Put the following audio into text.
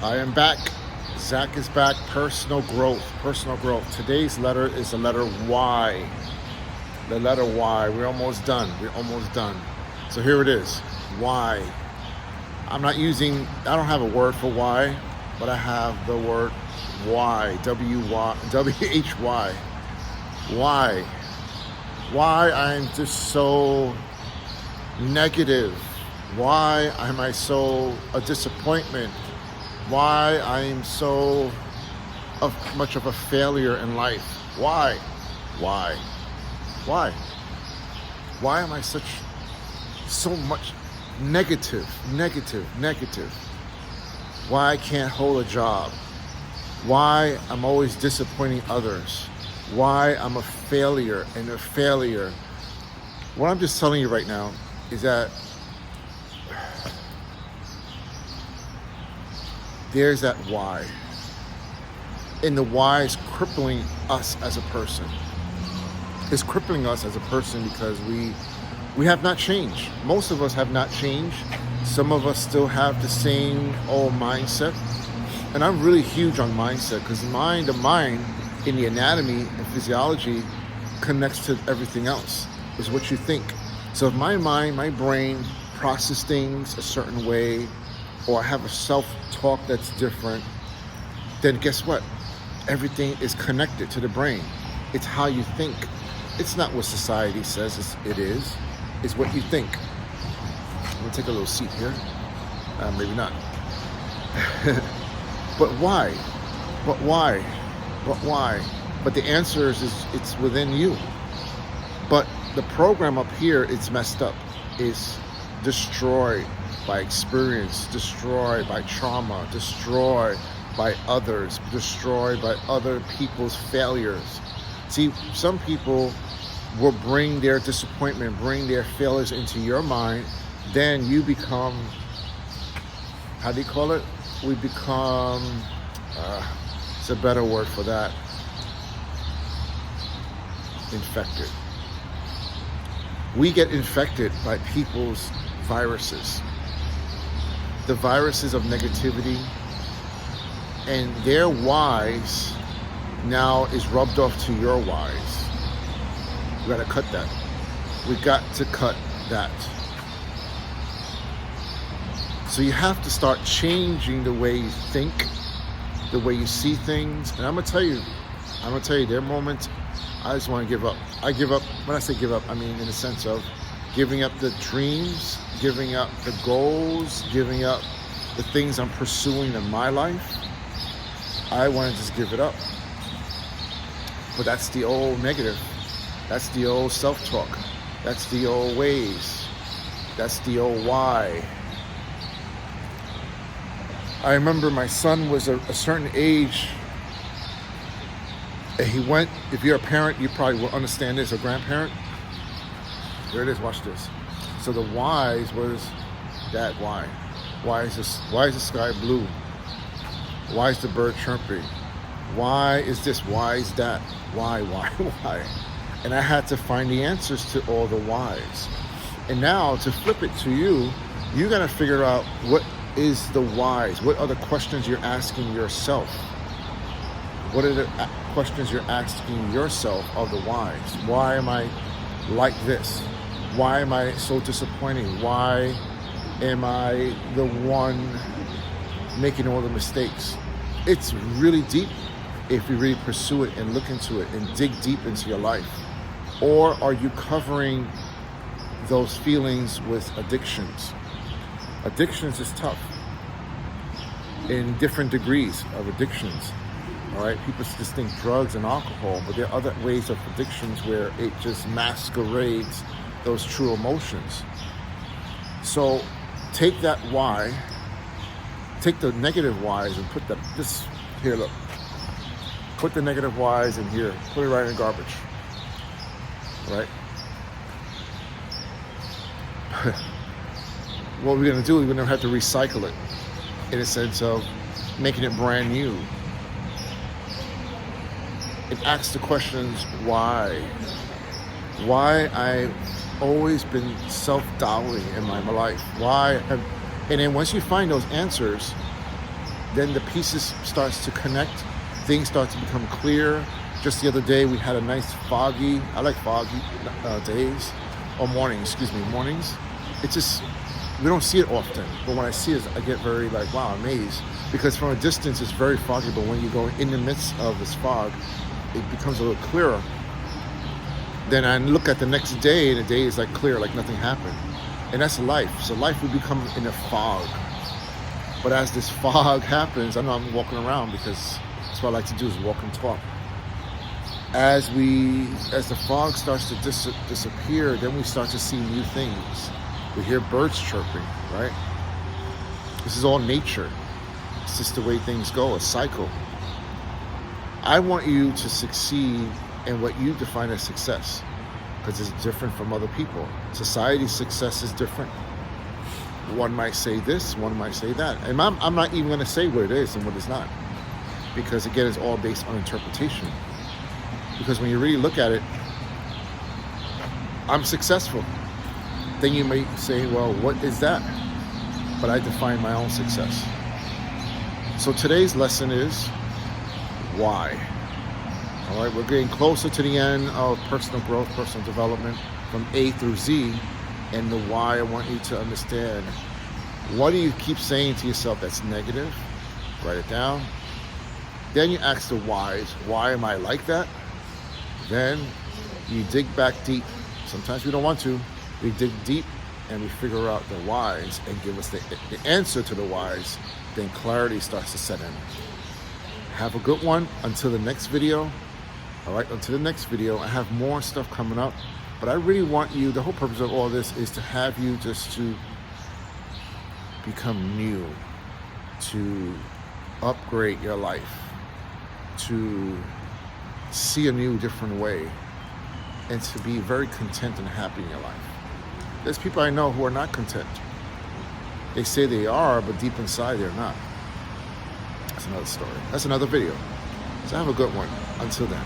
I am back. Zach is back. Personal growth. Today's letter is the letter Y. The letter Y. We're almost done. So here it is. Y. I don't have a word for Y, but I have the word Y. W-H-Y. Why? Why I'm just so negative? Why am I so a disappointment? Why I'm so much of a failure in life? Why? Why am I so much negative? Why I can't hold a job? Why I'm always disappointing others? Why I'm a failure. What I'm just telling you right now is that there's that why. And the why is crippling us as a person. It's crippling us as a person because we have not changed. Most of us have not changed. Some of us still have the same old mindset. And I'm really huge on mindset because the mind in the anatomy and physiology connects to everything else. Is what you think. So if my mind, my brain process things a certain way, or I have a self-talk that's different, then guess what? Everything is connected to the brain. It's how you think. It's not what society says it is. It's what you think. I'm gonna take a little seat here. Maybe not. But why? But the answer is it's within you. But the program up here is messed up. It's destroyed by experience, destroyed by trauma, destroyed by others, destroyed by other people's failures. See, some people will bring their disappointment, bring their failures into your mind. Then you become, how do you call it? We become, it's a better word for that, infected. We get infected by people's viruses. The viruses of negativity, and their whys now is rubbed off to your whys. We gotta cut that. We got to cut that. So you have to start changing the way you think, the way you see things. And I'm gonna tell you, there are moments I just want to give up. I give up. When I say give up, I mean in the sense of giving up the dreams, giving up the goals, giving up the things I'm pursuing in my life. I want to just give it up. But that's the old negative. That's the old self-talk. That's the old ways. That's the old why. I remember my son was a certain age. He went, if you're a parent, you probably will understand this, a grandparent. There it is, watch this. So the whys was that why. Why is the sky blue? Why is the bird chirping? Why is this? Why is that? Why? And I had to find the answers to all the whys. And now to flip it to you, you gotta figure out what is the whys. What are the questions you're asking yourself? What are the questions you're asking yourself of the whys? Why am I like this? Why am I so disappointing? Why am I the one making all the mistakes? It's really deep if you really pursue it and look into it and dig deep into your life. Or are you covering those feelings with addictions? Addictions is tough in different degrees of addictions. All right, people just think drugs and alcohol, but there are other ways of addictions where it just masquerades those true emotions. So take that why, take the negative whys and put this here, look. Put the negative whys in here, put it right in the garbage, right? What we're gonna do is we're gonna have to recycle it in a sense of making it brand new. It asks the questions why. Why I've always been self-doubting in my life. And then once you find those answers, then the pieces starts to connect. Things start to become clear. Just the other day, we had a nice foggy, I like foggy days, or mornings. It's just, we don't see it often, but when I see it, I get very like, wow, amazed. Because from a distance, it's very foggy, but when you go in the midst of this fog, it becomes a little clearer. Then I look at the next day, and the day is like clear, like nothing happened. And that's life. So life will become in a fog. But as this fog happens, I know I'm walking around because that's what I like to do, is walk and talk. As the fog starts to disappear, then we start to see new things. We hear birds chirping, right? This is all nature. It's just the way things go, a cycle. I want you to succeed in what you define as success, because it's different from other people. Society's success is different. One might say this, one might say that. And I'm not even going to say what it is and what it's not, because again, it's all based on interpretation. Because when you really look at it, I'm successful. Then you might say, well, what is that? But I define my own success. So today's lesson is why. All right, we're getting closer to the end of personal growth, personal development from A through Z. And the why, I want you to understand, what do you keep saying to yourself that's negative? Write it down. Then you ask the whys. Why am I like that? Then you dig back deep. Sometimes we don't want to. We dig deep and we figure out the whys and give us the answer to the whys. Then clarity starts to set in. Have a good one. Until the next video. All right, until the next video. I have more stuff coming up. But I really want you, the whole purpose of all this is to have you just to become new, to upgrade your life, to see a new, different way, and to be very content and happy in your life. There's people I know who are not content. They say they are, but deep inside they're not. That's another story. That's another video. So have a good one. Until then.